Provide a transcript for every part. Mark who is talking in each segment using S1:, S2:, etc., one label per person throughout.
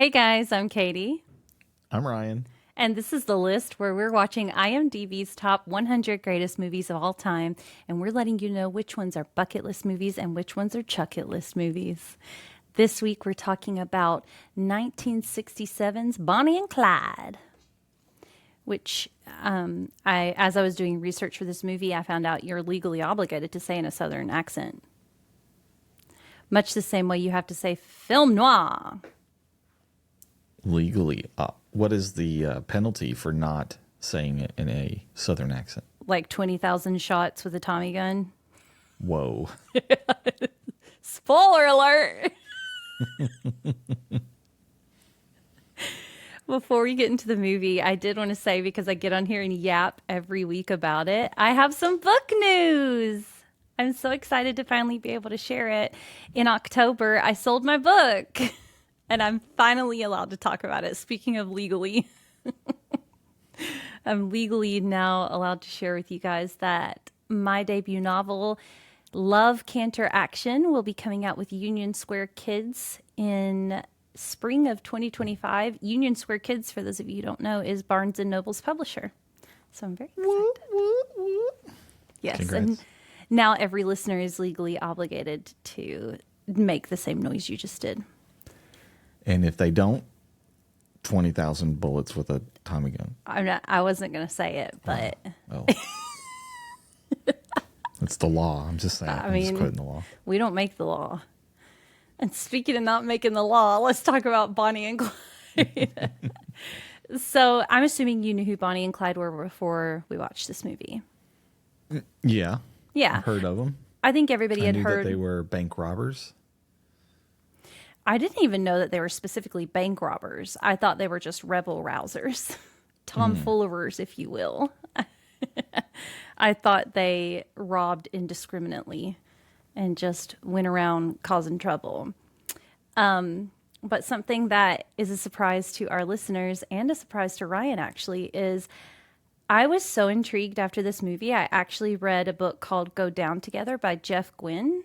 S1: Hey guys, I'm Katie,
S2: I'm Ryan.
S1: and this is the list where we're watching IMDb's top 100 greatest movies of all time, and we're letting you know which ones are bucket list movies and which ones are chuck it list movies. This week we're talking about 1967's Bonnie and Clyde, which as I was doing research for this movie, I found out you're legally obligated to say in a Southern accent, much the same way you have to say film noir.
S2: Legally, what is the penalty for not saying it in a Southern accent?
S1: Like 20,000 shots with a Tommy gun.
S2: Whoa.
S1: Spoiler alert! Before we get into the movie, I did want to say, because I get on here and yap every week about it, I have some book news. I'm so excited to finally be able to share it. In October, I sold my book, and I'm finally allowed to talk about it. Speaking of legally, I'm legally now allowed to share with you guys that my debut novel, Love Canter Action, will be coming out with Union Square Kids in spring of 2025. Union Square Kids, for those of you who don't know, is Barnes and Noble's publisher. So I'm very excited. Yes,
S2: Congrats.
S1: and now every listener is legally obligated to make the same noise you just did.
S2: And if they don't, 20,000 bullets with a Tommy gun.
S1: I wasn't going to say it, but
S2: Oh. It's the law. I'm just saying. I'm just
S1: mean,
S2: quoting the law.
S1: we don't make the law. And speaking of not making the law, let's talk about Bonnie and Clyde. So I'm assuming you knew who Bonnie and Clyde were before we watched this movie.
S2: Yeah.
S1: Yeah.
S2: I've heard of them.
S1: I think everybody
S2: I
S1: had
S2: knew
S1: heard.
S2: that they were bank robbers.
S1: I didn't even know that they were specifically bank robbers. I thought they were just rebel rousers, tomfoolers, if you will. I thought they robbed indiscriminately and just went around causing trouble. But something that is a surprise to our listeners and a surprise to Ryan, actually, is I was so intrigued after this movie. I actually read a book called Go Down Together by Jeff Gwynne,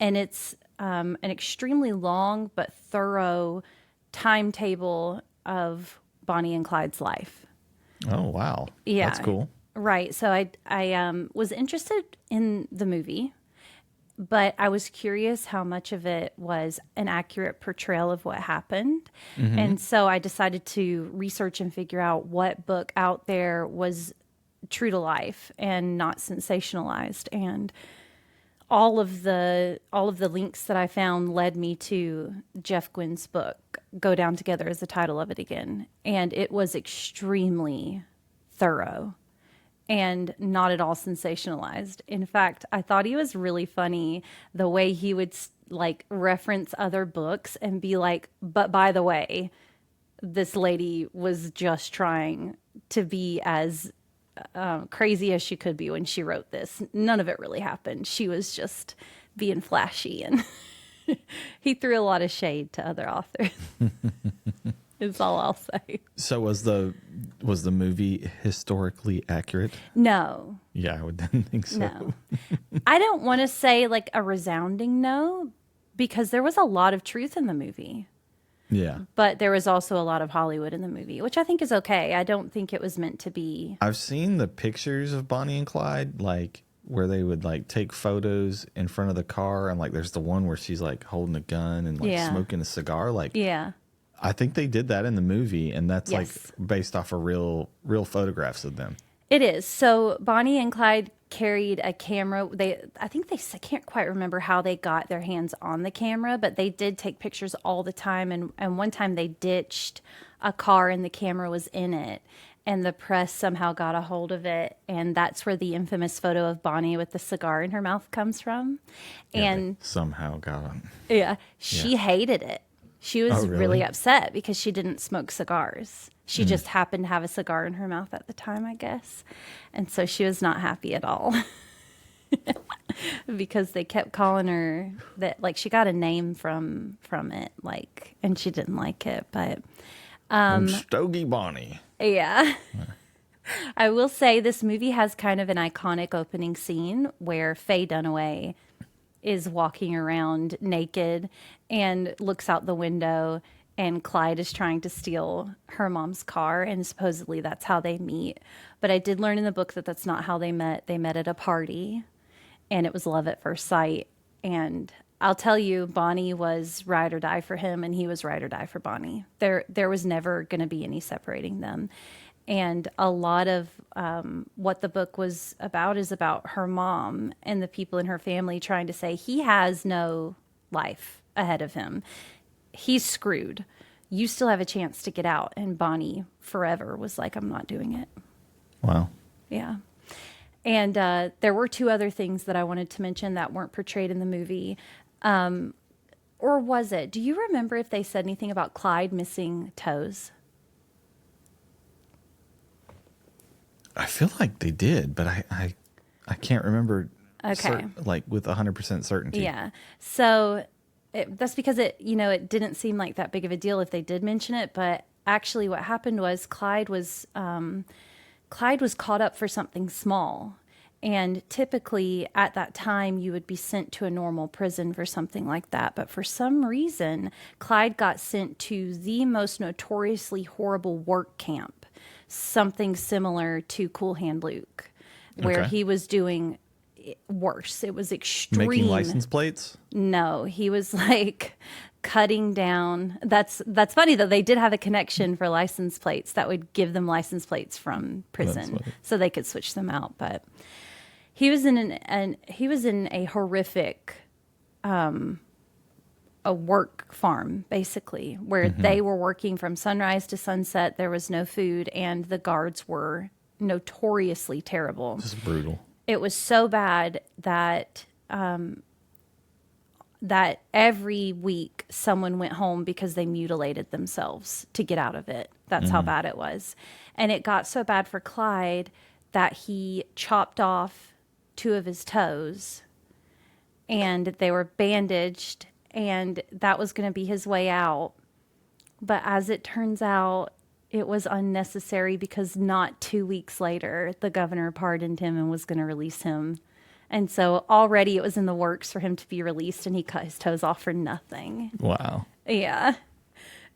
S1: and it's an extremely long but thorough timetable of Bonnie and Clyde's life.
S2: Oh, wow.
S1: Yeah.
S2: That's cool.
S1: Right. So I was interested in the movie, but I was curious how much of it was an accurate portrayal of what happened. And so I decided to research and figure out what book out there was true to life and not sensationalized. And all of the links that I found led me to Jeff Gwynne's book, Go Down Together is the title of it again. And it was extremely thorough and not at all sensationalized. In fact, I thought he was really funny the way he would like reference other books and be like, but by the way, this lady was just trying to be as crazy as she could be when she wrote this. None of it really happened. She was just being flashy, and he threw a lot of shade to other authors. Is all I'll say.
S2: So was the movie historically accurate?
S1: No,
S2: Yeah, I would didn't think so.
S1: no. I don't want to say like a resounding no, because there was a lot of truth in the movie.
S2: Yeah.
S1: But there was also a lot of Hollywood in the movie, which I think is okay. I don't think it was meant to be.
S2: I've seen the pictures of Bonnie and Clyde, like where they would like take photos in front of the car, and like there's the one where she's like holding a gun and like
S1: Yeah.
S2: smoking a cigar. Like
S1: Yeah.
S2: I think they did that in the movie, and that's
S1: Yes.
S2: like based off of real photographs of them.
S1: It is. So Bonnie and Clyde carried a camera. I can't quite remember how they got their hands on the camera, but they did take pictures all the time. And one time they ditched a car and the camera was in it. And the press somehow got a hold of it. And that's where the infamous photo of Bonnie with the cigar in her mouth comes from.
S2: Yeah,
S1: And
S2: they somehow got them.
S1: yeah, she hated it. She was
S2: Oh,
S1: really?
S2: really?
S1: upset because she didn't smoke cigars. She just happened to have a cigar in her mouth at the time, I guess. And so she was not happy at all because they kept calling her that, like, she got a name from it, like, and she didn't like it. But
S2: Stogie Bonnie.
S1: yeah. I will say this movie has kind of an iconic opening scene where Faye Dunaway is walking around naked and looks out the window and Clyde is trying to steal her mom's car, and supposedly that's how they meet. But I did learn in the book that that's not how they met. They met at a party, and it was love at first sight. And I'll tell you, Bonnie was ride or die for him, and he was ride or die for Bonnie. There was never going to be any separating them. And a lot of what the book was about is about her mom and the people in her family trying to say he has no life ahead of him. He's screwed. You still have a chance to get out. And Bonnie forever was like, I'm not doing it.
S2: Wow.
S1: Yeah. And there were two other things that I wanted to mention that weren't portrayed in the movie. Or was it? Do you remember if they said anything about Clyde missing toes?
S2: I feel like they did, but I can't remember
S1: Okay.
S2: like with 100% certainty.
S1: Yeah. So that's because it didn't seem like that big of a deal if they did mention it. But actually what happened was Clyde was caught up for something small. And typically at that time, you would be sent to a normal prison for something like that. But for some reason, Clyde got sent to the most notoriously horrible work camp, something similar to Cool Hand Luke, where
S2: Okay.
S1: he was doing worse. It was extreme.
S2: Making license plates?
S1: No, he was like cutting down. That's funny though. They did have a connection for license plates that would give them license plates from prison so they could switch them out. But he was in a horrific a work farm basically where they were working from sunrise to sunset. There was no food and the guards were notoriously terrible.
S2: This is brutal.
S1: It was so bad that that every week someone went home because they mutilated themselves to get out of it. That's how bad it was. And it got so bad for Clyde that he chopped off 2 of his toes and they were bandaged, and that was going to be his way out. But as it turns out, it was unnecessary because not 2 weeks later, the governor pardoned him and was going to release him. And so already it was in the works for him to be released, and he cut his toes off for nothing.
S2: Wow.
S1: Yeah.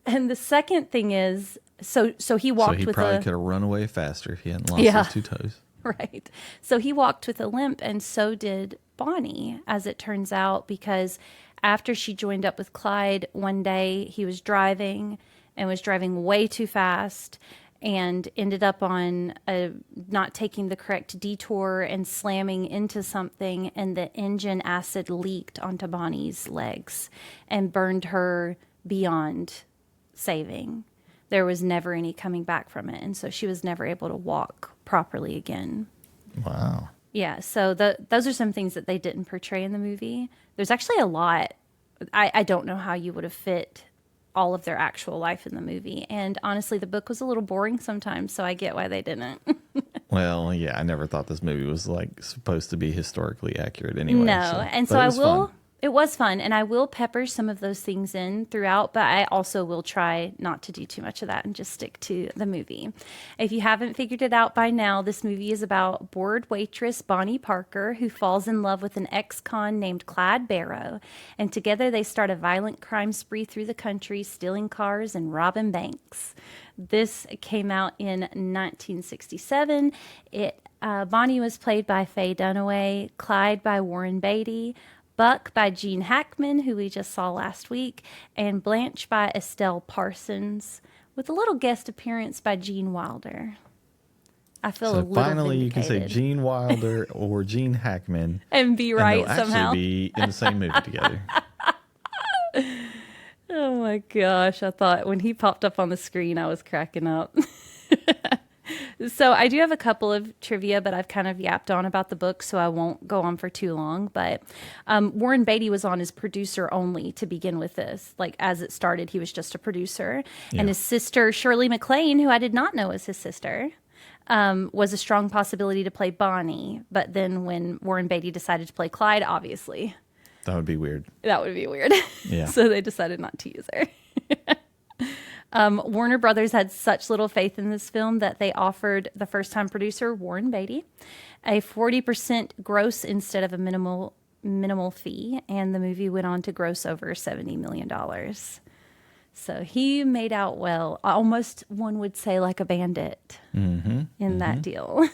S1: And the second thing is, so he walked
S2: So he
S1: with
S2: probably
S1: a...
S2: could have run away faster if he hadn't lost
S1: Yeah.
S2: his 2 toes.
S1: Right. So he walked with a limp, and so did Bonnie, as it turns out, because after she joined up with Clyde, one day he was driving and was driving way too fast and ended up on not taking the correct detour and slamming into something, and the engine acid leaked onto Bonnie's legs and burned her beyond saving. There was never any coming back from it, and so she was never able to walk properly again.
S2: Wow.
S1: Yeah, so those are some things that they didn't portray in the movie. There's actually a lot. I don't know how you would have fit all of their actual life in the movie. And honestly, the book was a little boring sometimes, so I get why they didn't.
S2: Well, yeah, I never thought this movie was like supposed to be historically accurate anyway.
S1: No, and so
S2: but
S1: I
S2: it was
S1: will.
S2: fun.
S1: It was fun, and I will pepper some of those things in throughout, but I also will try not to do too much of that and just stick to the movie. If you haven't figured it out by now, this movie is about bored waitress Bonnie Parker, who falls in love with an ex-con named Clyde Barrow, and together they start a violent crime spree through the country, stealing cars and robbing banks. This came out in 1967. Bonnie was played by Faye Dunaway, Clyde by Warren Beatty, Buck by Gene Hackman, who we just saw last week, and Blanche by Estelle Parsons, with a little guest appearance by Gene Wilder. I feel a
S2: So
S1: little
S2: finally, you can say
S1: vindicated.
S2: Gene Wilder or Gene Hackman,
S1: And be right
S2: and they'll
S1: somehow.
S2: actually be in the same movie together.
S1: Oh my gosh, I thought when he popped up on the screen, I was cracking up. So I do have a couple of trivia, but I've kind of yapped on about the book, so I won't go on for too long. But Warren Beatty was on as producer only to begin with this. Like, as it started, he was just a producer.
S2: Yeah.
S1: And his sister, Shirley MacLaine, who I did not know was his sister, was a strong possibility to play Bonnie. But then when Warren Beatty decided to play Clyde, obviously,
S2: That would be weird.
S1: that would be weird.
S2: Yeah.
S1: So they decided not to use her. Warner Brothers had such little faith in this film that they offered the first-time producer, Warren Beatty, a 40% gross instead of a minimal fee, and the movie went on to gross over $70 million. So he made out well, almost one would say like a bandit in that deal.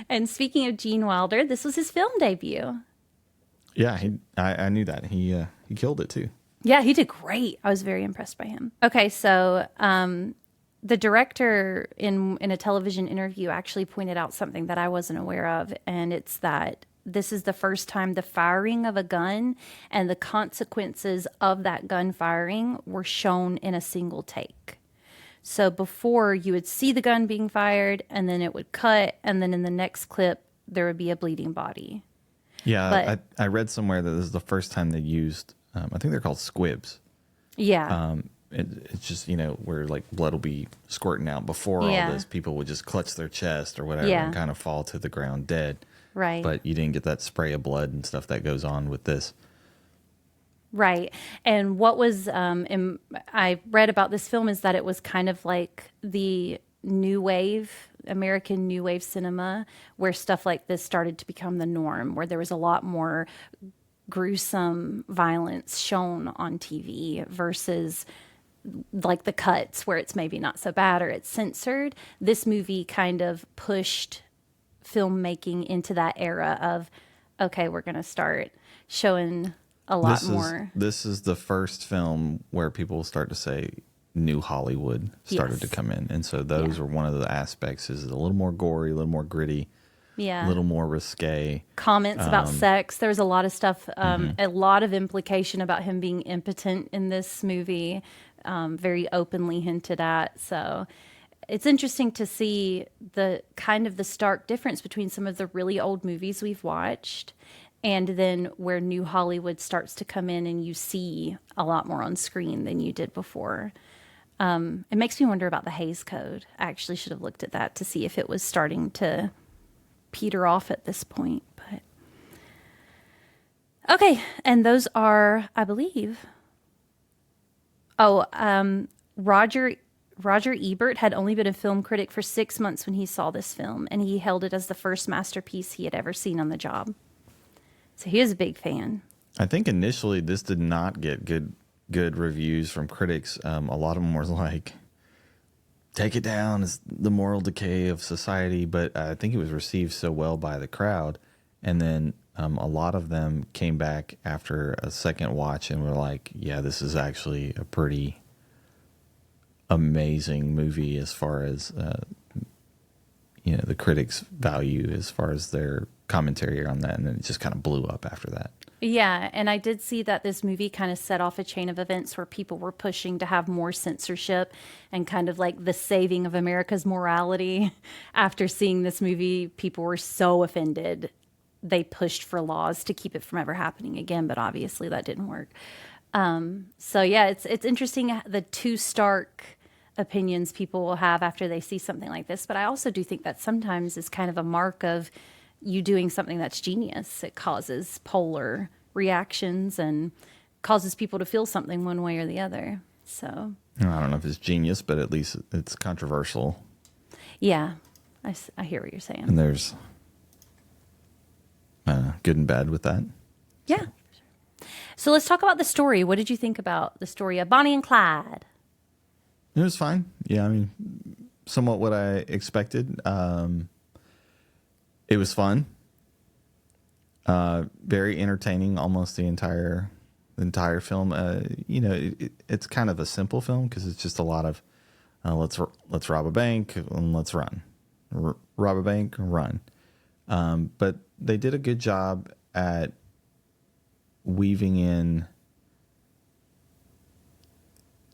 S1: And speaking of Gene Wilder, this was his film debut.
S2: Yeah, I knew that. He killed it too.
S1: Yeah, he did great. I was very impressed by him. Okay, so the director in a television interview actually pointed out something that I wasn't aware of, and it's that this is the first time the firing of a gun and the consequences of that gun firing were shown in a single take. So before you would see the gun being fired and then it would cut, and then in the next clip there would be a bleeding body.
S2: Yeah,
S1: But
S2: I read somewhere that this is the first time they used. I think they're called squibs.
S1: yeah.
S2: It's just, where like blood will be squirting out. Before
S1: Yeah.
S2: all this, people would just clutch their chest or whatever
S1: Yeah.
S2: and kind of fall to the ground dead.
S1: Right.
S2: But you didn't get that spray of blood and stuff that goes on with this.
S1: Right. And what was I read about this film is that it was kind of like the new wave, American new wave cinema, where stuff like this started to become the norm, where there was a lot more gruesome violence shown on TV versus like the cuts where it's maybe not so bad or it's censored. This movie kind of pushed filmmaking into that era of, okay, we're going to start showing a lot more.
S2: This is the first film where people start to say new Hollywood started to
S1: Yes.
S2: come in. And so those
S1: Yeah.
S2: are one of the aspects, is a little more gory, a little more gritty,
S1: Yeah.
S2: a little more risque.
S1: Comments about sex. There's a lot of stuff, a lot of implication about him being impotent in this movie, very openly hinted at. So it's interesting to see the kind of the stark difference between some of the really old movies we've watched and then where new Hollywood starts to come in and you see a lot more on screen than you did before. It makes me wonder about the Hays Code. I actually should have looked at that to see if it was starting to peter off at this point. But okay, and those are, I believe. Oh, Roger Ebert had only been a film critic for 6 months when he saw this film, and he hailed it as the first masterpiece he had ever seen on the job. So he was a big fan.
S2: I think initially this did not get good reviews from critics. A lot of them were like, take it down, it's the moral decay of society. But I think it was received so well by the crowd. And then a lot of them came back after a second watch and were like, yeah, this is actually a pretty amazing movie as far as, the critics' value as far as their commentary on that. And then it just kind of blew up after that.
S1: Yeah, and I did see that this movie kind of set off a chain of events where people were pushing to have more censorship and kind of like the saving of America's morality. After seeing this movie, people were so offended. They pushed for laws to keep it from ever happening again, but obviously that didn't work. So yeah, it's interesting the two stark opinions people will have after they see something like this. But I also do think that sometimes is kind of a mark of you doing something that's genius. It causes polar reactions and causes people to feel something one way or the other. So
S2: I don't know if it's genius, but at least it's controversial.
S1: yeah, I hear what you're saying.
S2: And there's good and bad with that.
S1: Yeah. So let's talk about the story. What did you think about the story of Bonnie and Clyde?
S2: It was fine. Yeah, I mean, somewhat what I expected. It was fun. Very entertaining, almost the entire film. It's kind of a simple film because it's just a lot of let's rob a bank and let's run, rob a bank, run. But they did a good job at weaving in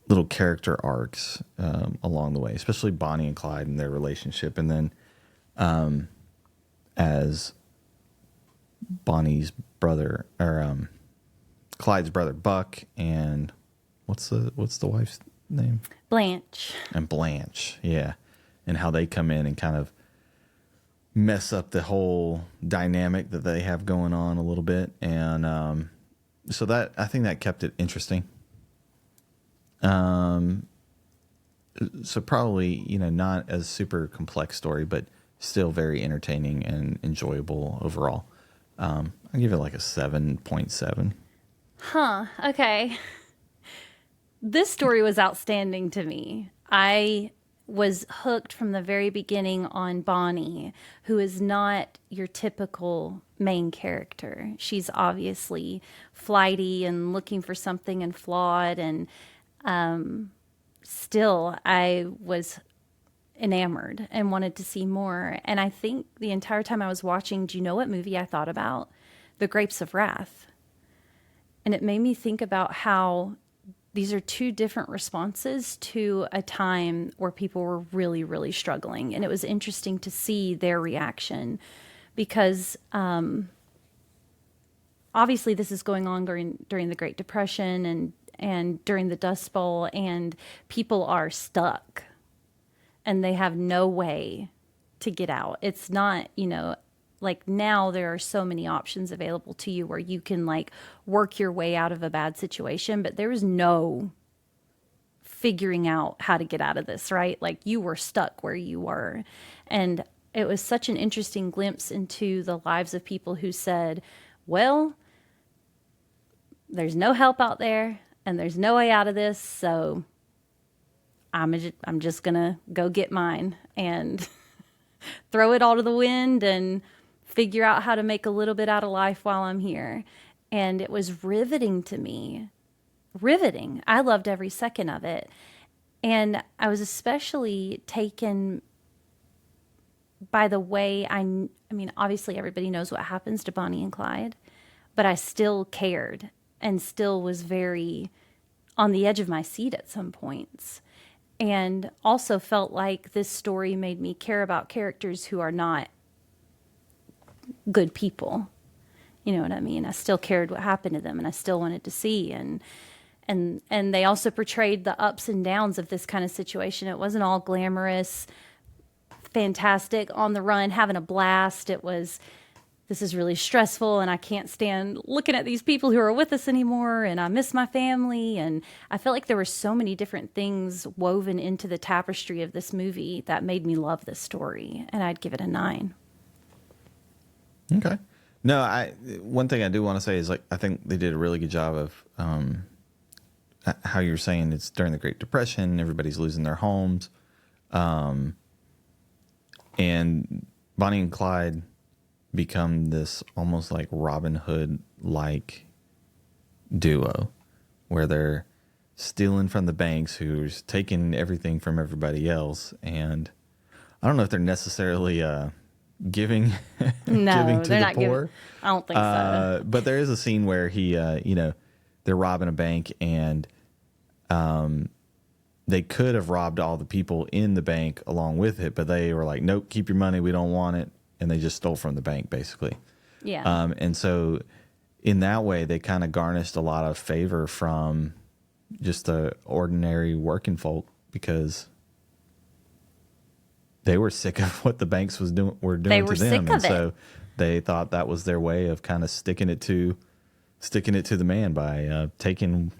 S2: little character arcs along the way, especially Bonnie and Clyde and their relationship, and then as Bonnie's brother or Clyde's brother Buck and what's the wife's name?
S1: Blanche.
S2: And Blanche, yeah, and how they come in and kind of mess up the whole dynamic that they have going on a little bit, and so that I think that kept it interesting. So probably not as super complex story, but still very entertaining and enjoyable overall. I give it like a 7.7.
S1: Huh. Okay. This story was outstanding to me. I was hooked from the very beginning on Bonnie, who is not your typical main character. She's obviously flighty and looking for something and flawed, and still, I was enamored and wanted to see more. And I think the entire time I was watching, do you know what movie I thought about? The Grapes of Wrath. And it made me think about how these are two different responses to a time where people were really, really struggling. And it was interesting to see their reaction because obviously this is going on during the Great Depression and during the Dust Bowl, and people are stuck and they have no way to get out. It's not, like now there are so many options available to you where you can like work your way out of a bad situation, but there was no figuring out how to get out of this, right? Like you were stuck where you were. And it was such an interesting glimpse into the lives of people who said, well, there's no help out there and there's no way out of this. So I'm just going to go get mine and throw it all to the wind and figure out how to make a little bit out of life while I'm here. And it was riveting to me. Riveting. I loved every second of it. And I was especially taken by the way I mean, obviously everybody knows what happens to Bonnie and Clyde, but I still cared and still was very on the edge of my seat at some points. And also felt like this story made me care about characters who are not good people. You know what I mean? I still cared what happened to them and I still wanted to see. And they also portrayed the ups and downs of this kind of situation. It wasn't all glamorous, fantastic, on the run, having a blast. It was, this is really stressful and I can't stand looking at these people who are with us anymore and I miss my family. And I felt like there were so many different things woven into the tapestry of this movie that made me love this story. And I'd give it a 9.
S2: Okay. No, one thing I do want to say is like I think they did a really good job of how you're saying it's during the Great Depression, everybody's losing their homes, and Bonnie and Clyde become this almost like Robin Hood like duo where they're stealing from the banks, who's taking everything from everybody else, and I don't know if they're necessarily giving
S1: No,
S2: giving to
S1: they're
S2: the
S1: not
S2: poor.
S1: giving. I don't think so.
S2: But there is a scene where he, they're robbing a bank, and they could have robbed all the people in the bank along with it, but they were like, nope, keep your money, we don't want it, and they just stole from the bank, basically.
S1: Yeah.
S2: And so in that way, they kind of garnished a lot of favor from just the ordinary working folk because they were sick of what the banks were doing
S1: They were
S2: to them,
S1: sick
S2: and
S1: of it.
S2: so they thought that was their way of kind of sticking it to the man by taking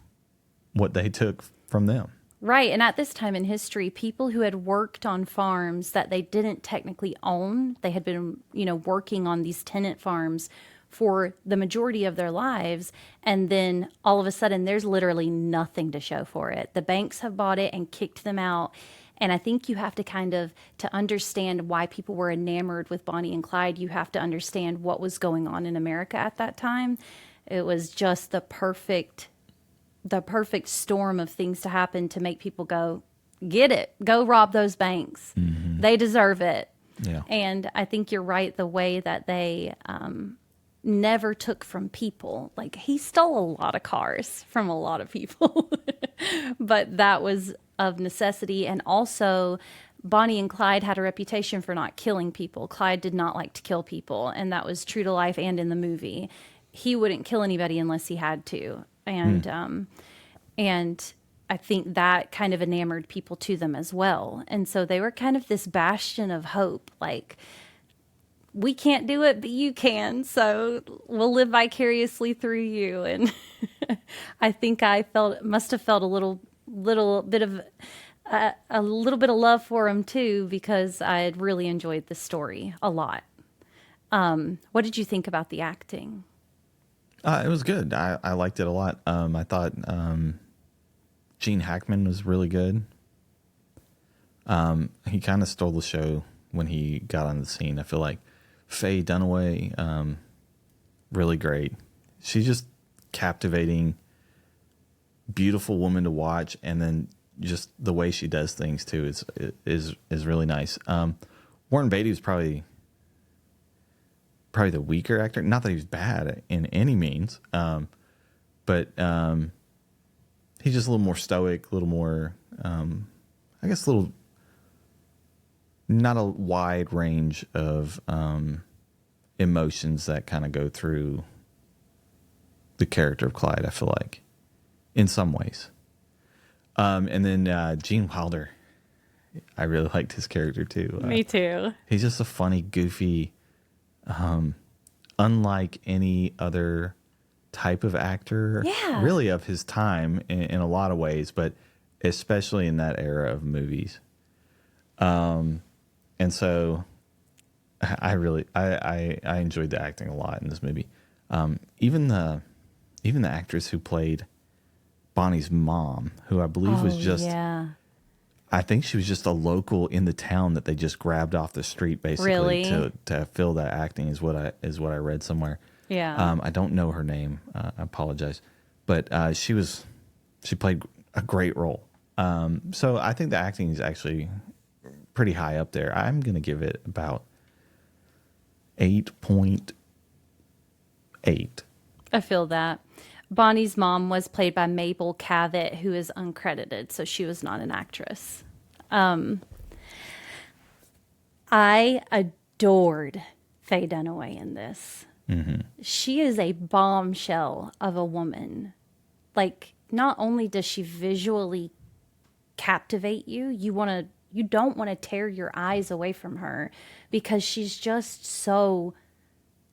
S2: what they took from them.
S1: Right. And at this time in history, people who had worked on farms that they didn't technically own, they had been, working on these tenant farms for the majority of their lives. And then all of a sudden, there's literally nothing to show for it. The banks have bought it and kicked them out. And I think you have to to understand why people were enamored with Bonnie and Clyde, you have to understand what was going on in America at that time. It was just the perfect storm of things to happen to make people go, get it, go rob those banks. Mm-hmm. They deserve it.
S2: Yeah.
S1: And I think you're right, the way that they never took from people. Like, he stole a lot of cars from a lot of people, but that was of necessity. And also, Bonnie and Clyde had a reputation for not killing people. Clyde did not like to kill people, and that was true to life and in the movie. He wouldn't kill anybody unless he had to. And I think that kind of enamored people to them as well. And so they were kind of this bastion of hope, like, we can't do it, but you can. So we'll live vicariously through you. And I think must have felt a little bit of love for him too, because I had really enjoyed the story a lot. What did you think about the acting?
S2: It was good. I liked it a lot. I thought Gene Hackman was really good. He kind of stole the show when he got on the scene. I feel like Faye Dunaway, really great. She's just captivating, beautiful woman to watch, and then just the way she does things too is really nice. Warren Beatty was probably the weaker actor. Not that he was bad in any means, but he's just a little more stoic, a little more, I guess, not a wide range of emotions that kind of go through the character of Clyde, I feel like, in some ways. And then Gene Wilder, I really liked his character too.
S1: Me too.
S2: He's just a funny, goofy, unlike any other type of actor, really of his time in a lot of ways, but especially in that era of movies. And so I enjoyed the acting a lot in this movie. Even the actress who played Bonnie's mom, who I believe was just, I think she was just a local in the town that they just grabbed off the street basically to fill that acting is what I read somewhere.
S1: Yeah.
S2: I don't know her name. I apologize, but she played a great role. So I think the acting is actually pretty high up there. I'm going to give it about 8.8.
S1: I feel that. Bonnie's mom was played by Mabel Cavett, who is uncredited, so she was not an actress. I adored Faye Dunaway in this. Mm-hmm. She is a bombshell of a woman. Like, not only does she visually captivate you, you don't want to tear your eyes away from her because she's just so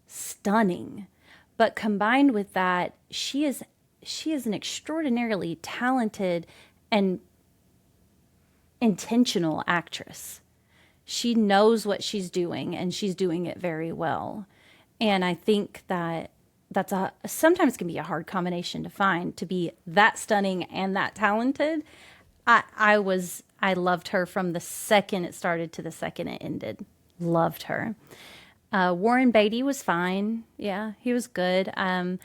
S1: stunning. But combined with that, she is an extraordinarily talented and intentional actress. She knows what she's doing, and she's doing it very well. And I think that's sometimes can be a hard combination to find, to be that stunning and that talented. I loved her from the second it started to the second it ended. Loved her. Warren Beatty was fine. Yeah, he was good. I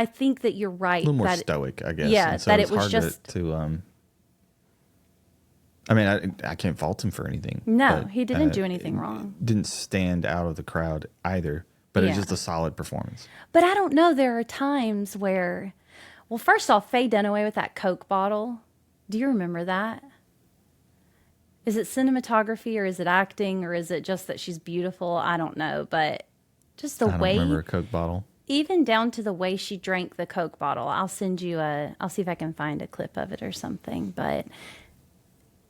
S1: think that you're right.
S2: A little more stoic, I guess.
S1: Yeah,
S2: and so
S1: that
S2: it
S1: was
S2: hard
S1: just
S2: I mean, I can't fault him for anything.
S1: No,
S2: but,
S1: he didn't do anything wrong.
S2: Didn't stand out of the crowd either, but it was
S1: Yeah.
S2: just a solid performance.
S1: But I don't know. There are times where, well, first off, Faye Dunaway with that Coke bottle. Do you remember that? Is it cinematography or is it acting or is it just that she's beautiful? I don't know. But just the
S2: I don't
S1: way,
S2: remember a Coke bottle.
S1: even down to the way she drank the Coke bottle. I'll see if I can find a clip of it or something. But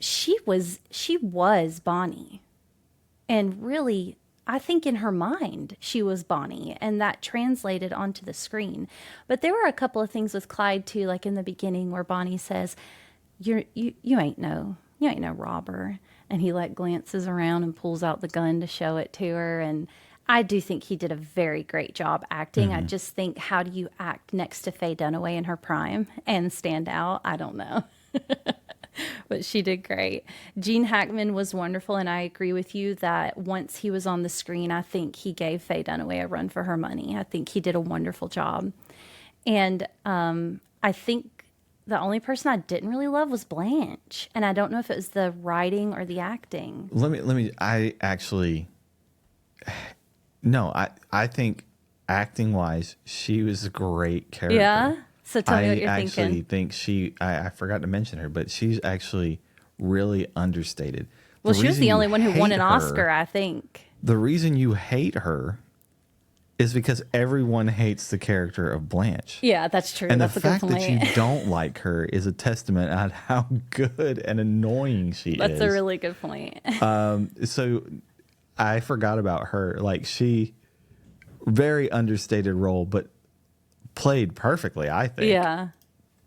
S1: she was Bonnie. And really, I think in her mind, she was Bonnie, and that translated onto the screen. But there were a couple of things with Clyde too, like in the beginning where Bonnie says, you ain't no robber. And he glances around and pulls out the gun to show it to her. And I do think he did a very great job acting. I just think, how do you act next to Faye Dunaway in her prime and stand out? I don't know. But she did great. Gene Hackman was wonderful, and I agree with you that once he was on the screen, I think he gave Faye Dunaway a run for her money. I think he did a wonderful job. And I think the only person I didn't really love was Blanche, and I don't know if it was the writing or the acting.
S2: I think acting-wise, she was a great character.
S1: Yeah? So tell me what you're
S2: I
S1: thinking.
S2: actually think I forgot to mention her, but she's actually really understated.
S1: Well, she was
S2: reason
S1: the
S2: you
S1: only one who won
S2: hate
S1: an
S2: her-
S1: Oscar, I think.
S2: The reason you hate her is because everyone hates the character of Blanche.
S1: Yeah, that's true.
S2: And
S1: That's
S2: the
S1: a good
S2: fact that
S1: point.
S2: you don't like her is a testament on how good and annoying she is.
S1: That's a really good point.
S2: So I forgot about her. Like, she, very understated role, but played perfectly, I think.
S1: Yeah.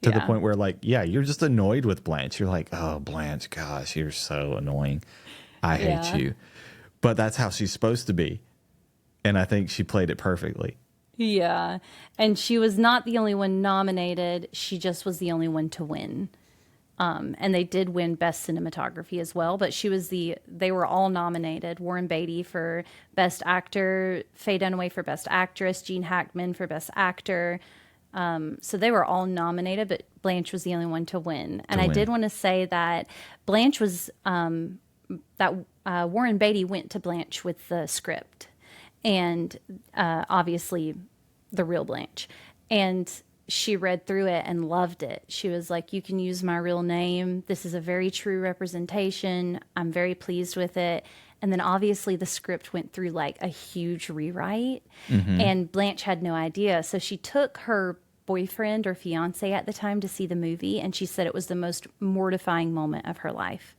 S2: To the point where, you're just annoyed with Blanche. You're like, oh, Blanche, gosh, you're so annoying. I hate
S1: Yeah.
S2: you. But that's how she's supposed to be. And I think she played it perfectly.
S1: Yeah. And she was not the only one nominated. She just was the only one to win. And they did win Best Cinematography as well, but they were all nominated. Warren Beatty for Best Actor, Faye Dunaway for Best Actress, Gene Hackman for Best Actor. So they were all nominated, but Blanche was the only one to win. And I did want to say that Blanche was, Warren Beatty went to Blanche with the script and obviously the real Blanche. And she read through it and loved it. She was like, you can use my real name. This is a very true representation. I'm very pleased with it. And then obviously the script went through like a huge rewrite and Blanche had no idea. So she took her boyfriend or fiance at the time to see the movie and she said it was the most mortifying moment of her life.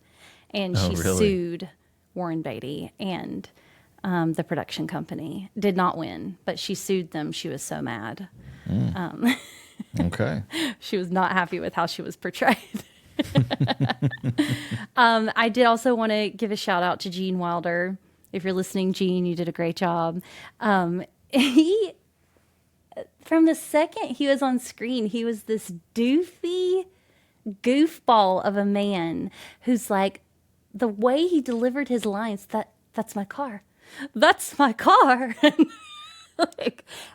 S1: And she sued Warren Beatty and the production company. Did not win, but she sued them. She was so mad.
S2: Okay.
S1: She was not happy with how she was portrayed. I did also want to give a shout out to Gene Wilder. If you're listening, Gene, you did a great job. He, from the second he was on screen, he was this doofy goofball of a man who's like, the way he delivered his lines, that's my car. That's my car.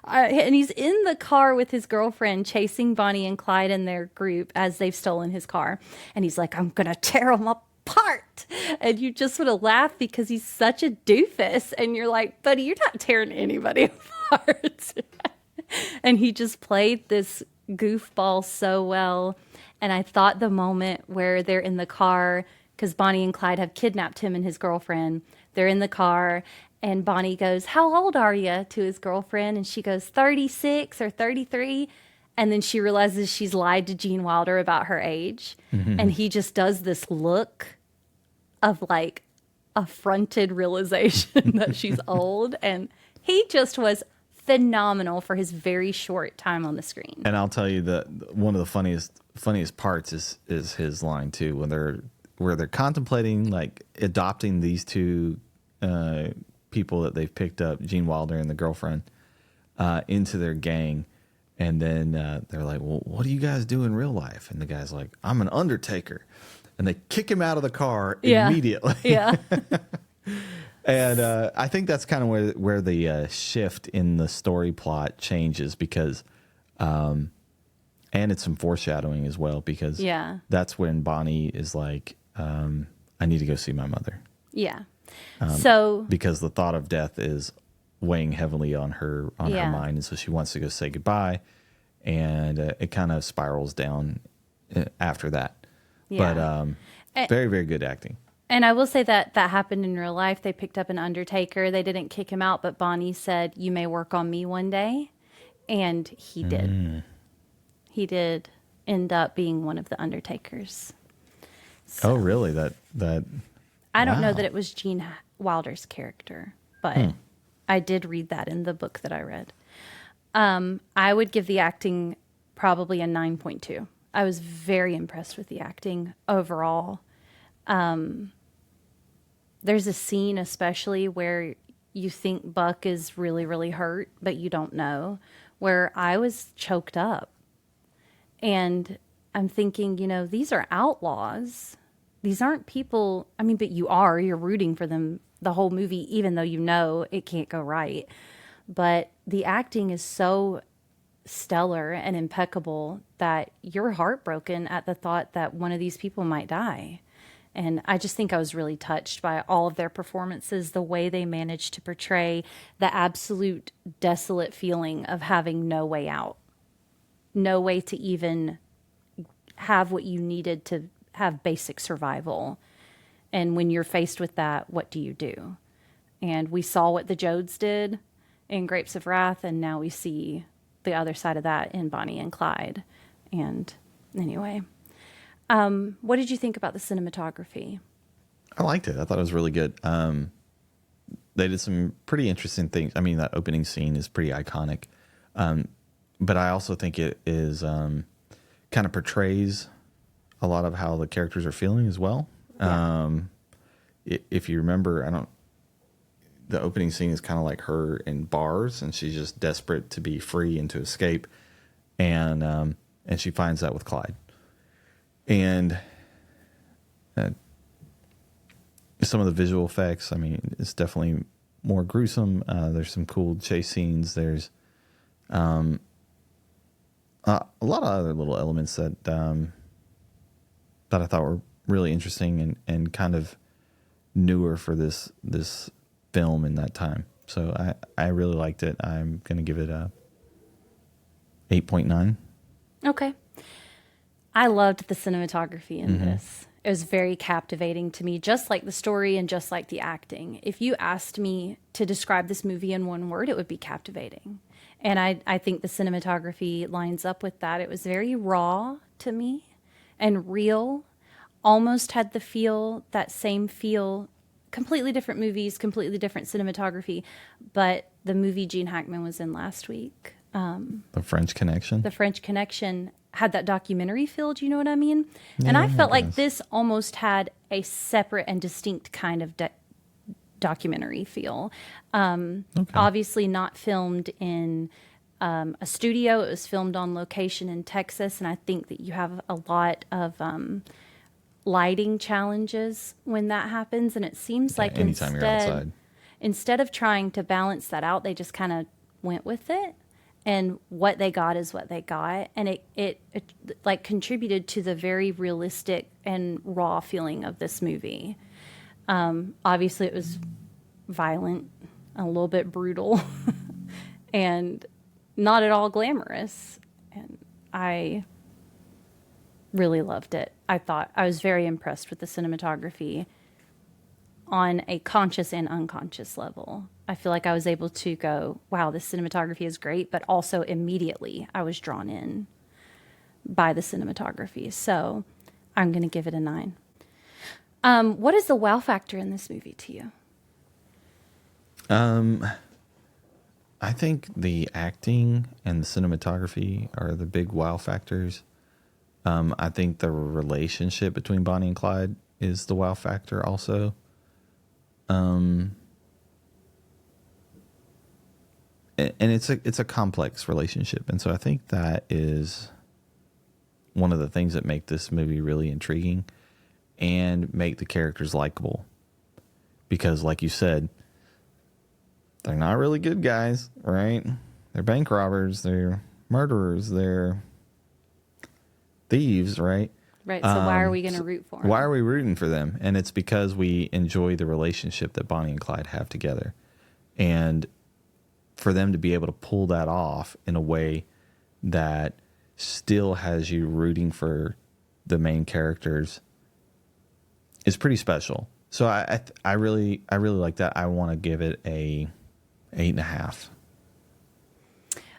S1: And he's in the car with his girlfriend chasing Bonnie and Clyde and their group as they've stolen his car. And he's like, I'm going to tear them apart. And you just want to laugh because he's such a doofus. And you're like, buddy, you're not tearing anybody apart. And he just played this goofball so well. And I thought the moment where they're in the car, because Bonnie and Clyde have kidnapped him and his girlfriend, they're in the car. And Bonnie goes, how old are you, to his girlfriend? And she goes, 36 or 33. And then she realizes she's lied to Gene Wilder about her age. And he just does this look of like affronted realization that she's old. And he just was phenomenal for his very short time on the screen.
S2: And I'll tell you that one of the funniest parts is his line too, when they're contemplating like adopting these two people that they've picked up, Gene Wilder and the girlfriend, into their gang. And then they're like, well, what do you guys do in real life? And the guy's like, I'm an undertaker. And they kick him out of the car immediately.
S1: Yeah.
S2: And I think that's kind of where the shift in the story plot changes because, and it's some foreshadowing as well, because that's when Bonnie is like, I need to go see my mother.
S1: Yeah.
S2: Because the thought of death is weighing heavily on her mind, and so she wants to go say goodbye, and it kind of spirals down after that. But very, very good acting.
S1: And I will say that happened in real life. They picked up an undertaker. They didn't kick him out, but Bonnie said, you may work on me one day. And he did. He did end up being one of the undertakers. So,
S2: oh, really? That
S1: I don't know that it was Gene Wilder's character, but I did read that in the book that I read. I would give the acting probably a 9.2. I was very impressed with the acting overall. There's a scene especially where you think Buck is really, really hurt, but you don't know, where I was choked up. And I'm thinking, these are outlaws. These aren't people, but you're rooting for them the whole movie, even though it can't go right. But the acting is so stellar and impeccable that you're heartbroken at the thought that one of these people might die. And I just think I was really touched by all of their performances, the way they managed to portray the absolute desolate feeling of having no way out, no way to even have what you needed to have basic survival. And when you're faced with that, what do you do? And we saw what the Jodes did in Grapes of Wrath, and now we see the other side of that in Bonnie and Clyde. And anyway, what did you think about the cinematography?
S2: I liked it. I thought it was really good. They did some pretty interesting things. That opening scene is pretty iconic. But I also think it is kind of portrays a lot of how the characters are feeling as well. Yeah. If you remember, the opening scene is kind of like her in bars, and she's just desperate to be free and to escape, and she finds that with Clyde, and some of the visual effects. I mean, it's definitely more gruesome. There's some cool chase scenes. There's a lot of other little elements that I thought were really interesting and kind of newer for this film in that time. So I really liked it. I'm going to give it a 8.9.
S1: Okay. I loved the cinematography in this. It was very captivating to me, just like the story and just like the acting. If you asked me to describe this movie in one word, it would be captivating. And I think the cinematography lines up with that. It was very raw to me and real, almost had that same feel, completely different movies, completely different cinematography. But the movie Gene Hackman was in last week,
S2: The French Connection.
S1: The French Connection, had that documentary feel, do you know what I mean?
S2: Yeah,
S1: and I felt
S2: I
S1: like
S2: guess.
S1: this almost had a separate and distinct kind of documentary feel. Obviously not filmed in a studio. It was filmed on location in Texas, and I think that you have a lot of lighting challenges when that happens, and it seems like
S2: anytime you're outside.
S1: instead of trying to balance that out, they just kind of went with it. And what they got is what they got. And it like contributed to the very realistic and raw feeling of this movie. Obviously, it was violent, a little bit brutal, and not at all glamorous. And I really loved it. I was very impressed with the cinematography on a conscious and unconscious level. I feel like I was able to go, wow, this cinematography is great, but also immediately I was drawn in by the cinematography. So I'm going to give it a 9. What is the wow factor in this movie to you?
S2: I think the acting and the cinematography are the big wow factors. I think the relationship between Bonnie and Clyde is the wow factor also. And it's a complex relationship, and so I think that is one of the things that make this movie really intriguing and make the characters likable. Because, like you said, they're not really good guys, right? They're bank robbers, they're murderers, they're thieves, right?
S1: Right. So why are we going to root for them?
S2: Why are we rooting for them? And it's because we enjoy the relationship that Bonnie and Clyde have together. And for them to be able to pull that off in a way that still has you rooting for the main characters is pretty special. So I really like that. I want to give it a 8.5.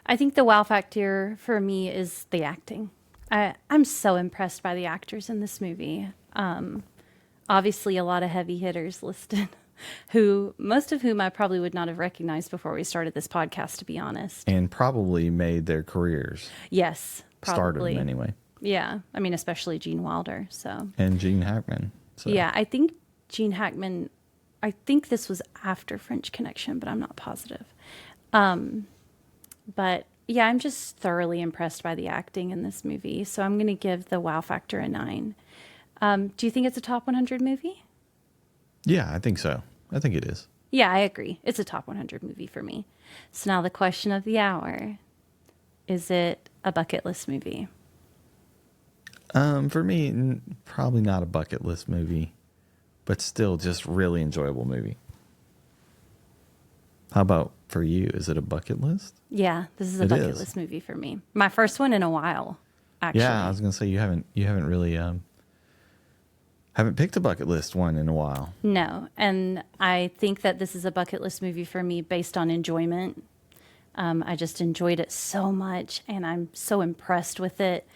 S1: I think the wow factor for me is the acting. I'm so impressed by the actors in this movie. Obviously, a lot of heavy hitters listed, most of whom I probably would not have recognized before we started this podcast, to be honest.
S2: And probably made their careers.
S1: Yes,
S2: Started
S1: probably.
S2: them anyway.
S1: Yeah, I mean, especially Gene Wilder. So
S2: And Gene Hackman. So.
S1: yeah, I think Gene Hackman. I think this was after French Connection, but I'm not positive. But yeah, I'm just thoroughly impressed by the acting in this movie. So I'm going to give the wow factor a 9. Do you think it's a top 100 movie?
S2: Yeah, I think so. I think it is.
S1: Yeah, I agree. It's a top 100 movie for me. So now the question of the hour, is it a bucket list movie?
S2: For me, probably not a bucket list movie, but still just really enjoyable movie. How about for you? Is it a bucket list?
S1: Yeah, this is a
S2: It
S1: bucket
S2: is.
S1: list movie for me. My first one in a while, actually.
S2: Yeah, I was gonna say you haven't really haven't picked a bucket list one in a while.
S1: No, and I think that this is a bucket list movie for me based on enjoyment. I just enjoyed it so much, and I'm so impressed with it.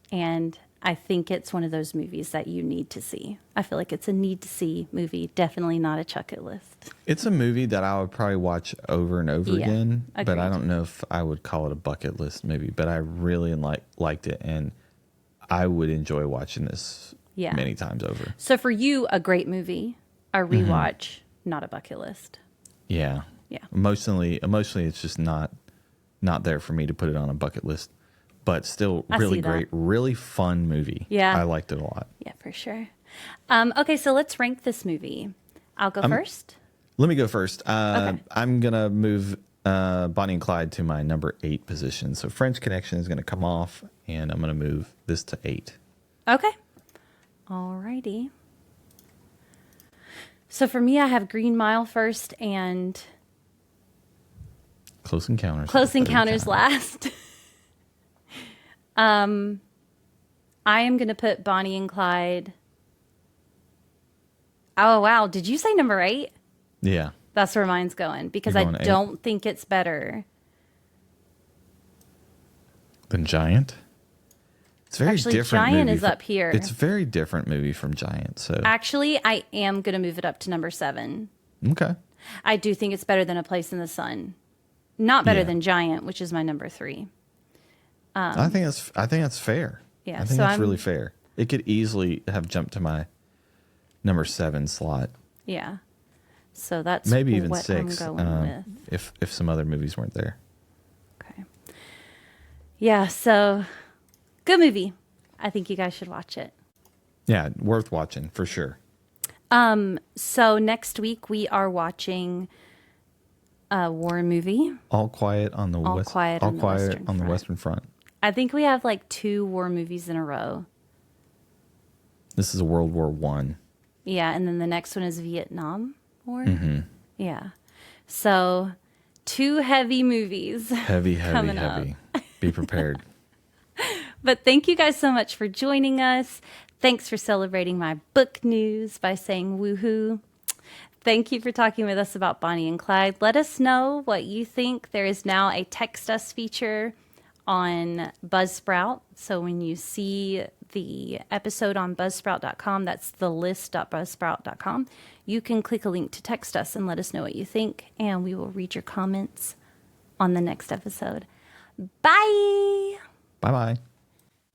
S1: And I think it's one of those movies that you need to see. I feel like it's a need to see movie, definitely not a chuck it list.
S2: It's a movie that I would probably watch over and over
S1: Yeah,
S2: again, but I
S1: agreed.
S2: don't know if I would call it a bucket list movie. But I really liked it, and I would enjoy watching this
S1: Yeah.
S2: many times over.
S1: So for you, a great movie, a rewatch, not a bucket list.
S2: Yeah.
S1: Yeah.
S2: Emotionally, it's just not there for me to put it on a bucket list. But still,
S1: I
S2: really
S1: see that.
S2: great, really fun movie.
S1: Yeah.
S2: I liked it a lot.
S1: Yeah, for sure. Okay, so let's rank this movie. I'll go first.
S2: Let me go first.
S1: Okay.
S2: I'm gonna move Bonnie and Clyde to my number 8 position. So French Connection is gonna come off, and I'm gonna move this to 8.
S1: Okay. Alrighty. So for me, I have Green Mile first and
S2: Close Encounters.
S1: Close Encounters last. I am going to put Bonnie and Clyde. Oh, wow. Did you say number 8?
S2: Yeah.
S1: That's where mine's going because
S2: You're
S1: I
S2: going 8?
S1: don't think it's better.
S2: Than Giant? It's very
S1: Actually,
S2: different.
S1: Giant
S2: movie
S1: is up here.
S2: It's a very different movie from Giant. So
S1: Actually, I am going to move it up to number 7.
S2: okay.
S1: I do think it's better than A Place in the Sun. Not better
S2: Yeah.
S1: than Giant, which is my number 3.
S2: I think that's fair.
S1: Yeah,
S2: I think
S1: so
S2: that's really fair. It could easily have jumped to my number 7 slot.
S1: Yeah. So that's
S2: Maybe even
S1: what
S2: 6.
S1: I'm going with.
S2: If some other movies weren't there.
S1: Okay. Yeah, so good movie. I think you guys should watch it.
S2: Yeah, worth watching for sure.
S1: So next week we are watching a war movie.
S2: All Quiet on the
S1: All Quiet on the Western
S2: on the
S1: Front.
S2: Western Front.
S1: I think we have like 2 war movies in a row.
S2: This is a World War One.
S1: Yeah, and then the next one is Vietnam War.
S2: Mm-hmm.
S1: Yeah. So 2 heavy movies.
S2: Heavy.
S1: Coming up.
S2: Be prepared.
S1: But thank you guys so much for joining us. Thanks for celebrating my book news by saying woohoo. Thank you for talking with us about Bonnie and Clyde. Let us know what you think. There is now a text us feature on Buzzsprout. So when you see the episode on buzzsprout.com, that's the list.buzzsprout.com, you can click a link to text us and let us know what you think, and we will read your comments on the next episode. Bye!
S2: Bye-bye.